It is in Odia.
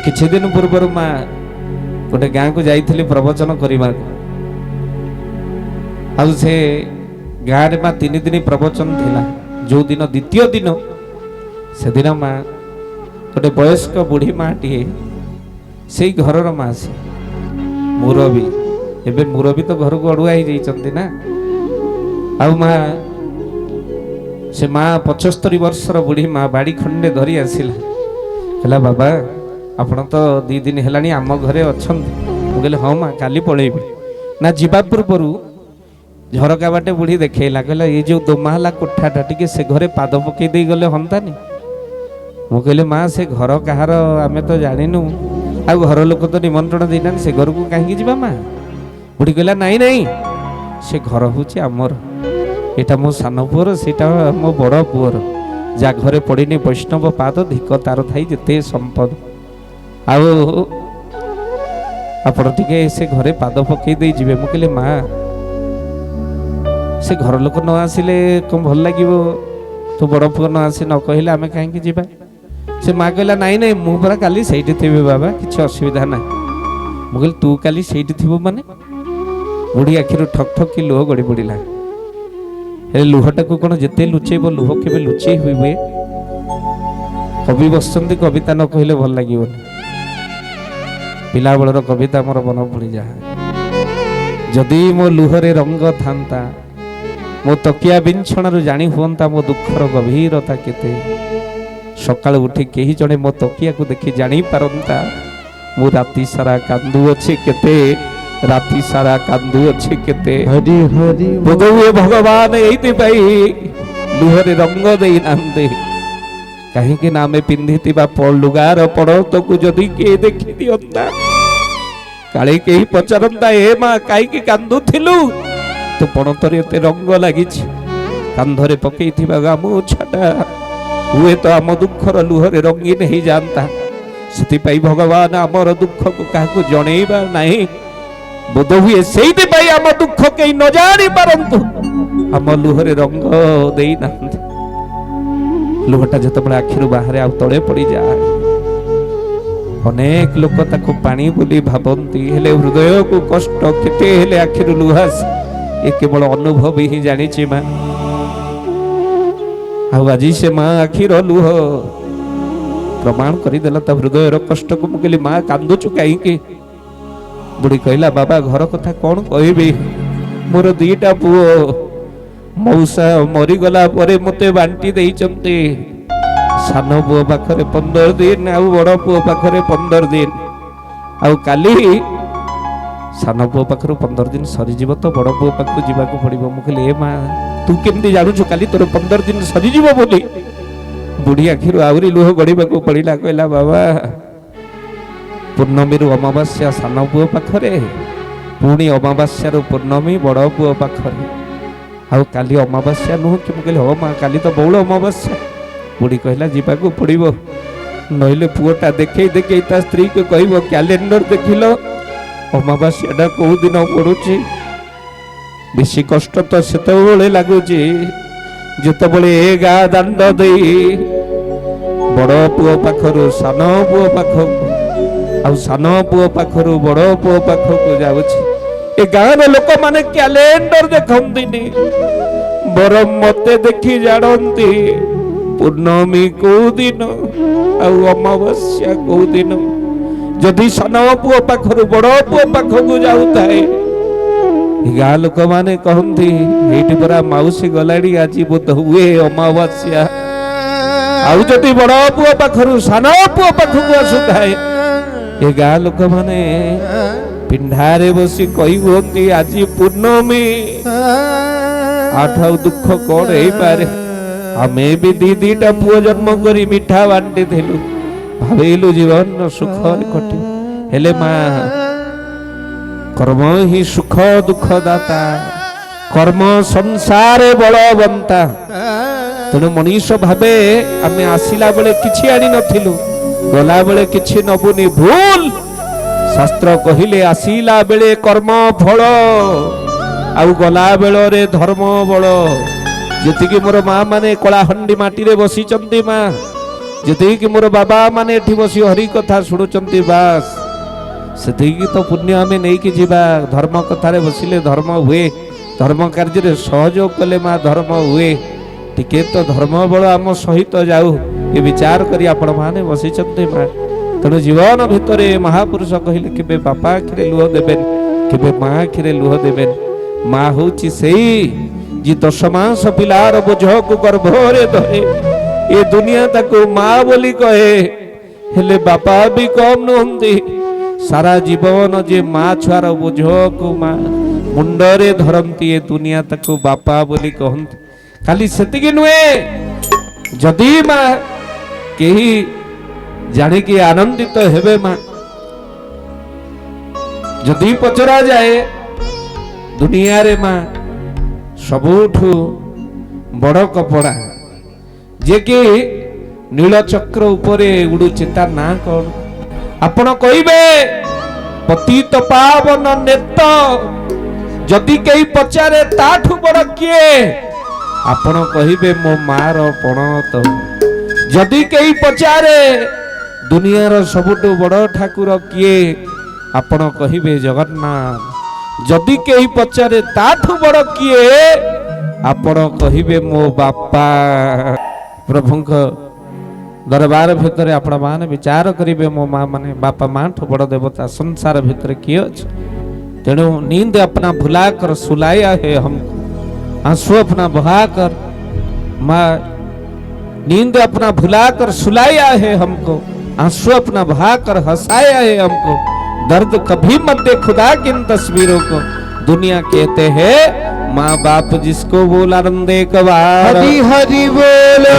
କିଛି ଦିନ ପୂର୍ବରୁ ମା ଗୋଟେ ଗାଁକୁ ଯାଇଥିଲି ପ୍ରବଚନ କରିବାକୁ। ଆଉ ସେ ଗାଁରେ ମା 3 ଦିନ ପ୍ରବଚନ ଥିଲା। ଯୋଉ ଦିନ ଦ୍ୱିତୀୟ ଦିନ ସେଦିନ ମା ଗୋଟେ ବୟସ୍କ ବୁଢ଼ୀ ମାଟିଏ, ସେଇ ଘରର ମା, ସେ ମୁରବୀ, ଏବେ ମୁରବୀ ତ ଘରକୁ ଅଡୁଆ ହେଇଯାଇଛନ୍ତି ନା। ଆଉ ମା, ସେ ମା 75 ବର୍ଷର ବୁଢ଼ୀ ମା ବାଡ଼ି ଖଣ୍ଡେ ଧରି ଆସିଲା, କହିଲା ବାବା ଆପଣ ତ 2 ଦିନ ହେଲାଣି ଆମ ଘରେ ଅଛନ୍ତି। ମୁଁ କହିଲି ହଁ ମା, କାଲି ପଳେଇବି। ନା ଯିବା ପୂର୍ବରୁ ଝରକା ବାଟେ ବୁଢ଼ୀ ଦେଖେଇଲା, କହିଲା ଏଇ ଯୋଉ ଦୋମାହାଲା କୋଠାଟା ଟିକେ ସେ ଘରେ ପାଦ ପକେଇ ଦେଇ ଗଲେ ହନ୍ତାନି। ମୁଁ କହିଲି ମା, ସେ ଘର କାହାର ଆମେ ତ ଜାଣିନୁ, ଆଉ ଘର ଲୋକ ତ ନିମନ୍ତ୍ରଣ ଦେଇନାହାନ୍ତି, ସେ ଘରକୁ କାହିଁକି ଯିବା ମା? ବୁଢ଼ୀ କହିଲା ନାଇଁ ନାଇଁ, ସେ ଘର ହଉଛି ଆମର, ଏଇଟା ମୋ ସାନ ପୁଅର, ସେଇଟା ମୋ ବଡ଼ ପୁଅର। ଯା ଘରେ ପଡ଼ିନି ବୈଷ୍ଣବ ପାଦ, ଧିକ ତାର ଥାଇ ଯେତେ ସମ୍ପଦ। ଆଉ ଆପଣ ଟିକେ ସେ ଘରେ ପାଦ ପକେଇ ଦେଇ ଯିବେ। ମୁଁ କହିଲି ମା, ସେ ଘର ଲୋକ ନ ଆସିଲେ କଣ ଭଲ ଲାଗିବ? ତୁ ବଡ଼ ପୁଅ ନ ଆସି ନ କହିଲେ ଆମେ କାହିଁକି ଯିବା? ସେ ମା କହିଲା ନାଇଁ ନାଇଁ, ମୁଁ ପରା କାଲି ସେଇଠି ଥିବି ବାବା, କିଛି ଅସୁବିଧା ନାହିଁ। ମୁଁ କହିଲି ତୁ କାଲି ସେଇଠି ଥିବୁ ମାନେ? ବୁଢ଼ୀ ଆଖିରୁ ଠକ୍ ଠକ୍ କି ଲୁହ ଗଡ଼ି ପଡ଼ିଲା। ହେଲେ ଲୁହଟାକୁ କଣ ଯେତେ ଲୁଚେଇବ, ଲୁହ କେବେ ଲୁଚେଇ ହୁଏ? କବି ବସିଛନ୍ତି, କବିତା ନ କହିଲେ ଭଲ ଲାଗିବନି। ପିଲାବେଳର କବିତା ମୋର ମନେ ପଡ଼ିଯାଏ। ଯଦି ମୋ ଲୁହରେ ରଙ୍ଗ ଥାନ୍ତା, ମୋ ତକିଆ ବିଞ୍ଛଣାରୁ ଜାଣି ହୁଅନ୍ତା ମୋ ଦୁଃଖର ଗଭୀରତା କେତେ। ସକାଳୁ ଉଠି କେହି ଜଣେ ମୋ ତକିଆକୁ ଦେଖି ଜାଣି ପାରନ୍ତା ମୁଁ ରାତି ସାରା କାନ୍ଦୁଅଛି କେତେ, ରାତି ସାରା କାନ୍ଦୁଅଛି କେତେ। ହରି ହରି ବୋଧହୁଏ ଭଗବାନ ଏଇଥିପାଇଁ ଲୁହରେ ରଙ୍ଗ ଦେଇନାହାନ୍ତି, କାହିଁକି ନା ଆମେ ପିନ୍ଧିଥିବା ଲୁଗାର ପଡ଼ତକୁ ଯଦି କିଏ ଦେଖି ଦିଅନ୍ତା, କାଳେ କେହି ପଚାରନ୍ତା ଏ ମା କାହିଁକି କାନ୍ଦୁଥିଲୁ, ତୋ ପଣତରେ ଏତେ ରଙ୍ଗ ଲାଗିଛି। କାନ୍ଧରେ ପକେଇଥିବା ଗାମୁଛାଟା ହୁଏତ ଆମ ଦୁଃଖର ଲୁହରେ ରଙ୍ଗୀନ ହେଇଯାଆନ୍ତା। ସେଥିପାଇଁ ଭଗବାନ ଆମର ଦୁଃଖକୁ କାହାକୁ ଜଣେଇବା ନାହିଁ। ବୋଧହୁଏ ସେଇଥିପାଇଁ ଆମ ଦୁଃଖ କେହି ନ ଜାଣି ପାରନ୍ତୁ, ଆମ ଲୁହରେ ରଙ୍ଗ ଦେଇନାହାନ୍ତି। ଲୁହଟା ଯେତେବେଳେ ଆଖିରୁ ବାହାରେ ଆଉ ତଳେ ପଡ଼ିଯାଏ, ଅନେକ ଲୋକ ତାକୁ ପାଣି ବୋଲି ଭାବନ୍ତି, ହେଲେ ହୃଦୟକୁ କଷ୍ଟ କେତେ ହେଲେ ଆଖିରୁ ଲୁହ ଆସେ, ଏ କେବଳ ଅନୁଭବୀ ହିଁ ଜାଣିଛି ମା। ଆଉ ଆଜି ସେ ମା ଆଖିର ଲୁହ ପ୍ରମାଣ କରିଦେଲା ତା ହୃଦୟର କଷ୍ଟକୁ। ମୁଁ କହିଲି ମା କାନ୍ଦୁଛୁ କାହିଁକି? ବୁଢ଼ୀ କହିଲା ବାବା ଘର କଥା କଣ କହିବି, ମୋର 2ଟା ପୁଅ, ମଉସା ମରିଗଲା ପରେ ମତେ ବାଣ୍ଟି ଦେଇଛନ୍ତି। ସାନ ପୁଅ ପାଖରେ 15 ଦିନ, ଆଉ ବଡ଼ ପୁଅ ପାଖରେ 15 ଦିନ। ଆଉ କାଲି ସାନ ପୁଅ ପାଖରୁ 15 ଦିନ ସରିଯିବ ତ ବଡ଼ ପୁଅ ପାଖକୁ ଯିବାକୁ ପଡ଼ିବ। ମୁଁ କହିଲି ଏ ମା, ତୁ କେମିତି ଜାଣୁଛୁ କାଲି ତୋର 15 ଦିନ ସରିଯିବ ବୋଲି? ବୁଢ଼ୀ ଆଖିରୁ ଆହୁରି ଲୁହ ଗଡ଼ିବାକୁ ପଡ଼ିଲା। କହିଲା ବାବା, ପୂର୍ଣ୍ଣମୀରୁ ଅମାବାସ୍ୟା ସାନ ପୁଅ ପାଖରେ, ପୁଣି ଅମାବାସ୍ୟାରୁ ପୂର୍ଣ୍ଣମୀ ବଡ଼ ପୁଅ ପାଖରେ। ଆଉ କାଲି ଅମାବାସ୍ୟା ନୁହଁ କି? ମୁଁ କହିଲି ହଁ ମା, କାଲି ତ ବଉଳ ଅମାବାସ୍ୟା। ବୁଢ଼ୀ କହିଲା ଯିବାକୁ ପଡ଼ିବ, ନହେଲେ ପୁଅଟା ଦେଖେଇ ଦେଖେଇ ତା ସ୍ତ୍ରୀକୁ କହିବ କ୍ୟାଲେଣ୍ଡର ଦେଖିଲ ଅମାବାସ୍ୟାଟା କୋଉ ଦିନ ପଡ଼ୁଛି। ବେଶୀ କଷ୍ଟ ତ ସେତେବେଳେ ଲାଗୁଛି ଯେତେବେଳେ ଏ ଗାଁ ଦାଣ୍ଡ ଦେଇ ବଡ଼ ପୁଅ ପାଖରୁ ସାନ ପୁଅ ପାଖକୁ, ଆଉ ସାନ ପୁଅ ପାଖରୁ ବଡ଼ ପୁଅ ପାଖକୁ ଯାଉଛି। ଏ ଗାଁର ଲୋକମାନେ କ୍ୟାଲେଣ୍ଡର ଦେଖନ୍ତିନି, ବରଂ ମତେ ଦେଖି ଜାଣନ୍ତି ପୂର୍ଣ୍ଣମୀ କୋଉ ଦିନ ଆଉ ଅମାବାସ୍ୟା କୋଉ ଦିନ। ଯଦି ସାନ ପୁଅ ପାଖରୁ ବଡ଼ ପୁଅ ପାଖକୁ ଯାଉଥାଏ, ଗାଁ ଲୋକମାନେ କହନ୍ତି ଏଇଠି ପରା ମାଉସୀ ଗଲାଣି, ଆଜି ବୋଧ ହୁଏ ଅମାବାସ୍ୟା। ଆଉ ଯଦି ବଡ଼ ପୁଅ ପାଖରୁ ସାନ ପୁଅ ପାଖକୁ ଆସୁଥାଏ, ଏ ଗାଁ ଲୋକମାନେ ପିଣ୍ଡାରେ ବସି କହି ହୁଅନ୍ତି ଆଜି ପୂର୍ଣ୍ଣମୀ। ଆଠୁ ଆଉ ଦୁଃଖ କଣ ହେଇପାରେ? ଆମେ ବି 2ଟା ପୁଅ ଜନ୍ମ କରି ମିଠା ବାଣ୍ଟିଥିଲୁ, ଭାବିଲୁ ଜୀବନ ସୁଖରେ କଟିବ। ହେଲେ ମା, କର୍ମ ହିଁ ସୁଖ ଦୁଃଖ ଦାତା, କର୍ମ ସଂସାରେ ବଳବନ୍ତା। ତେଣୁ ମଣିଷ ଭାବେ ଆମେ ଆସିଲା ବେଳେ କିଛି ଆଣି ନଥିଲୁ, ଗଲା ବେଳେ କିଛି ନବୁନି, ଭୁଲ। ଶାସ୍ତ୍ର କହିଲେ ଆସିଲା ବେଳେ କର୍ମ ଫଳ, ଆଉ ଗଲା ବେଳରେ ଧର୍ମ ବଳ। ଯେତିକି ମୋର ମା ମାନେ କଳାହାଣ୍ଡି ମାଟିରେ ବସିଛନ୍ତି ମା, ଯେତିକି ମୋର ବାବା ମାନେ ଏଠି ବସି ହରି କଥା ଶୁଣୁଛନ୍ତି ବାସ୍ ସେତିକି ତ ପୁଣ୍ୟ ଆମେ ନେଇକି ଯିବା। ଧର୍ମ କଥାରେ ବସିଲେ ଧର୍ମ ହୁଏ, ଧର୍ମ କାର୍ଯ୍ୟରେ ସହଯୋଗ କଲେ ମା ଧର୍ମ ହୁଏ। ଟିକେ ତ ଧର୍ମ ବଳ ଆମ ସହିତ ଯାଉ ଏ ବିଚାର କରି ଆପଣ ମାନେ ବସିଛନ୍ତି ମା। ତେଣୁ ଜୀବନ ଭିତରେ ମହାପୁରୁଷ କହିଲେ କେବେ ବାପା ଆଖିରେ ଲୁହ ଦେବେନି, କେବେ ମା ଆଖିରେ ଲୁହ ଦେବେନି। ମା ହଉଛି ସେଇ ଯେ 10 ମାସ ପିଲାର ବୋଝକୁ ଗର୍ଭରେ ଧରେ, ଏ ଦୁନିଆ ତାକୁ ମା ବୋଲି କହେ। ହେଲେ ବାପା ବି କମ ନୁହନ୍ତି। ସାରା ଜୀବନ ଯେ ମା ଛୁଆର ବୋଝକୁ ମା ମୁଣ୍ଡରେ ଧରନ୍ତି, ଏ ଦୁନିଆ ତାକୁ ବାପା ବୋଲି କହନ୍ତି। ଖାଲି ସେତିକି ନୁହେଁ, ଯଦି ମା କେହି ଜାଣିକି ଆନନ୍ଦିତ ହେବେ ମା, ଯଦି ପଚରା ଯାଏ ଦୁନିଆରେ ମା ସବୁଠୁ ବଡ଼ କପଡ଼ା ଯେ କି ନୀଳଚକ୍ର ଉପରେ ଉଡୁଛି ତା ନାଁ କଣ? ଆପଣ କହିବେ ପତିତ ପାବନ ନେତ। ଯଦି କେହି ପଚାରେ ତାଠୁ ବଡ଼ କିଏ, ଆପଣ କହିବେ ମୋ ମାର ପଣତ। ଯଦି କେହି ପଚାରେ ଦୁନିଆର ସବୁଠୁ ବଡ଼ ଠାକୁର କିଏ, ଆପଣ କହିବେ ଜଗନ୍ନାଥ। ଯଦି କେହି ପଚାରେ ତାଠୁ ବଡ଼ କିଏ, ଆପଣ କହିବେ ମୋ ବାପା। ପ୍ରଭୁଙ୍କ ଦରବାର ଭିତରେ ଆପଣ ମାନେ ବିଚାର କରିବେ, ମୋ ମା ମାନେ ବାପା ମାଠୁ ବଡ଼ ଦେବତା ସଂସାର ଭିତରେ କିଏ ଅଛି? ତେଣୁ नींद अपना भुला कर सुलाया है हमको, आंसू अपना बहा कर माँ नींद अपना भुला कर सुलाया है हमको, आंसू अपना बहा कर हंसाया है हमको। दर्द कभी मत दे खुदा की इन तस्वीरों को, दुनिया कहते हैं माँ बाप जिसको बोला नंदे कबार। हरि हरि बोलो।